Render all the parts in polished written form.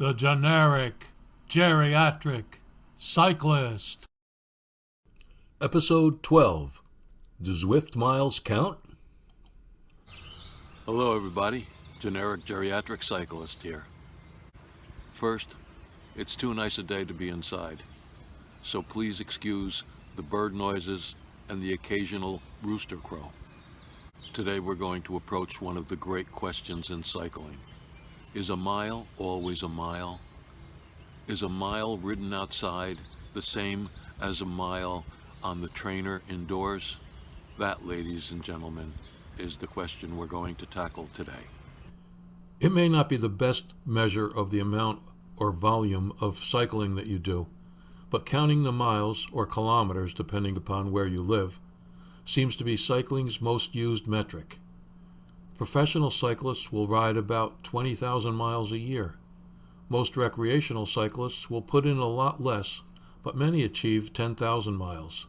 The generic geriatric cyclist. Episode 12. Do Zwift miles count? Hello everybody, generic geriatric cyclist here. First, it's too nice a day to be inside, so please excuse the bird noises and the occasional rooster crow. Today we're going to approach one of the great questions in cycling. Is a mile always a mile? Is a mile ridden outside the same as a mile on the trainer indoors? That, ladies and gentlemen, is the question we're going to tackle today. It may not be the best measure of the amount or volume of cycling that you do, but counting the miles or kilometers, depending upon where you live, seems to be cycling's most used metric. Professional cyclists will ride about 20,000 miles a year. Most recreational cyclists will put in a lot less, but many achieve 10,000 miles.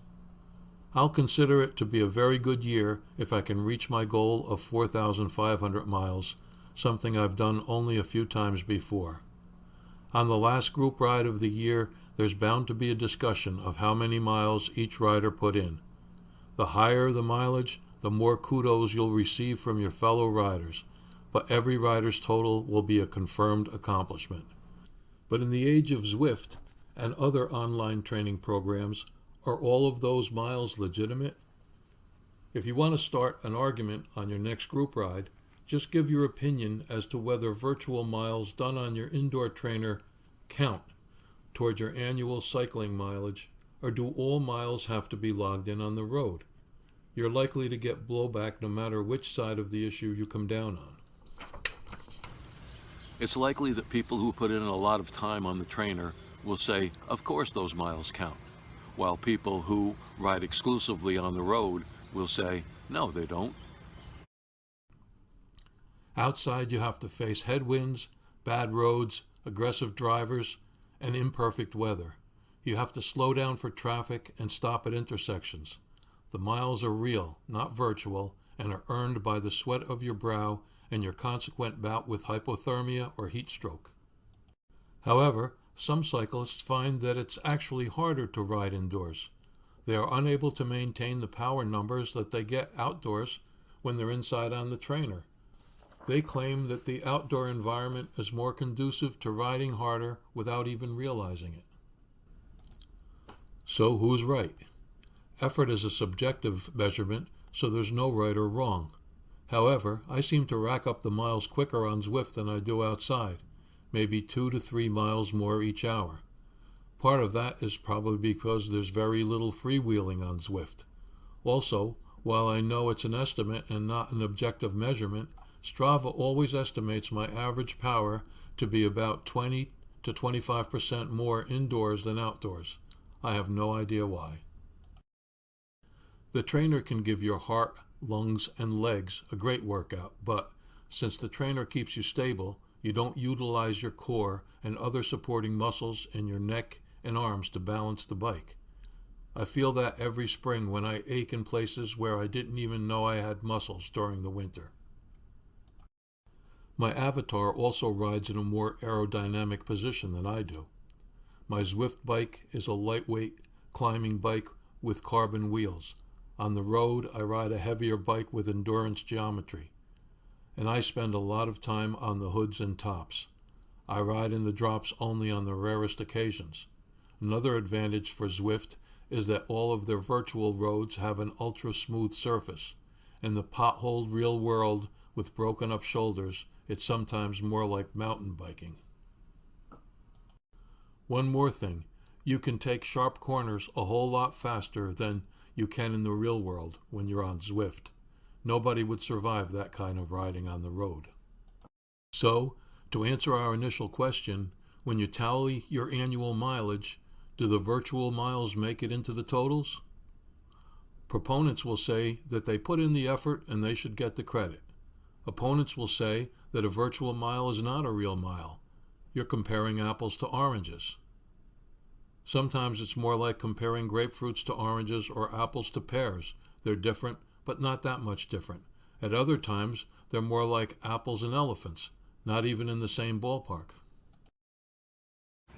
I'll consider it to be a very good year if I can reach my goal of 4,500 miles, something I've done only a few times before. On the last group ride of the year, there's bound to be a discussion of how many miles each rider put in. The higher the mileage, the more kudos you'll receive from your fellow riders, but every rider's total will be a confirmed accomplishment. But in the age of Zwift and other online training programs, are all of those miles legitimate? If you want to start an argument on your next group ride, just give your opinion as to whether virtual miles done on your indoor trainer count toward your annual cycling mileage, or do all miles have to be logged in on the road? You're likely to get blowback no matter which side of the issue you come down on. It's likely that people who put in a lot of time on the trainer will say, of course those miles count, while people who ride exclusively on the road will say, no, they don't. Outside, you have to face headwinds, bad roads, aggressive drivers, and imperfect weather. You have to slow down for traffic and stop at intersections. The miles are real, not virtual, and are earned by the sweat of your brow and your consequent bout with hypothermia or heat stroke. However, some cyclists find that it's actually harder to ride indoors. They are unable to maintain the power numbers that they get outdoors when they're inside on the trainer. They claim that the outdoor environment is more conducive to riding harder without even realizing it. So who's right? Effort is a subjective measurement, so there's no right or wrong. However, I seem to rack up the miles quicker on Zwift than I do outside, maybe 2 to 3 miles more each hour. Part of that is probably because there's very little freewheeling on Zwift. Also, while I know it's an estimate and not an objective measurement, Strava always estimates my average power to be about 20 to 25% more indoors than outdoors. I have no idea why. The trainer can give your heart, lungs, and legs a great workout, but since the trainer keeps you stable, you don't utilize your core and other supporting muscles in your neck and arms to balance the bike. I feel that every spring when I ache in places where I didn't even know I had muscles during the winter. My avatar also rides in a more aerodynamic position than I do. My Zwift bike is a lightweight climbing bike with carbon wheels. On the road, I ride a heavier bike with endurance geometry, and I spend a lot of time on the hoods and tops. I ride in the drops only on the rarest occasions. Another advantage for Zwift is that all of their virtual roads have an ultra-smooth surface. In the potholed real world with broken-up shoulders, it's sometimes more like mountain biking. One more thing, you can take sharp corners a whole lot faster than you can in the real world when you're on Zwift. Nobody would survive that kind of riding on the road. So, to answer our initial question, when you tally your annual mileage, do the virtual miles make it into the totals? Proponents will say that they put in the effort and they should get the credit. Opponents will say that a virtual mile is not a real mile. You're comparing apples to oranges. Sometimes it's more like comparing grapefruits to oranges or apples to pears. They're different, but not that much different. At other times, they're more like apples and elephants, not even in the same ballpark.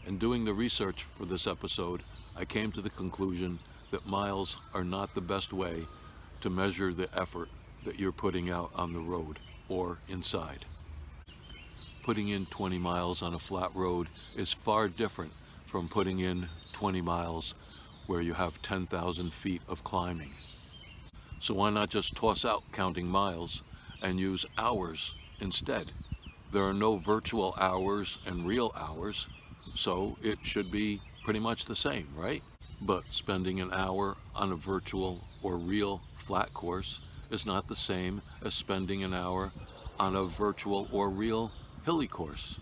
And doing the research for this episode, I came to the conclusion that miles are not the best way to measure the effort that you're putting out on the road or inside. Putting in 20 miles on a flat road is far different from putting in 20 miles where you have 10,000 feet of climbing. So why not just toss out counting miles and use hours instead? There are no virtual hours and real hours, so it should be pretty much the same, right? But spending an hour on a virtual or real flat course is not the same as spending an hour on a virtual or real hilly course.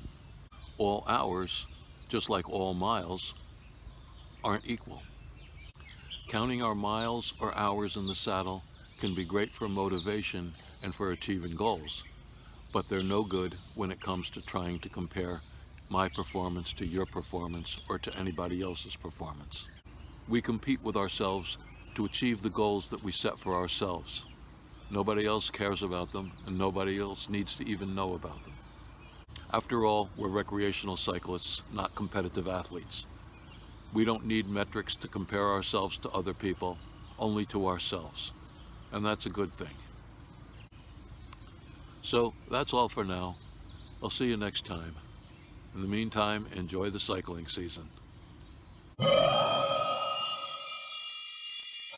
All hours, just like all miles, aren't equal. Counting our miles or hours in the saddle can be great for motivation and for achieving goals, but they're no good when it comes to trying to compare my performance to your performance or to anybody else's performance. We compete with ourselves to achieve the goals that we set for ourselves. Nobody else cares about them, and nobody else needs to even know about them. After all, we're recreational cyclists, not competitive athletes. We don't need metrics to compare ourselves to other people, only to ourselves. And that's a good thing. So that's all for now. I'll see you next time. In the meantime, enjoy the cycling season.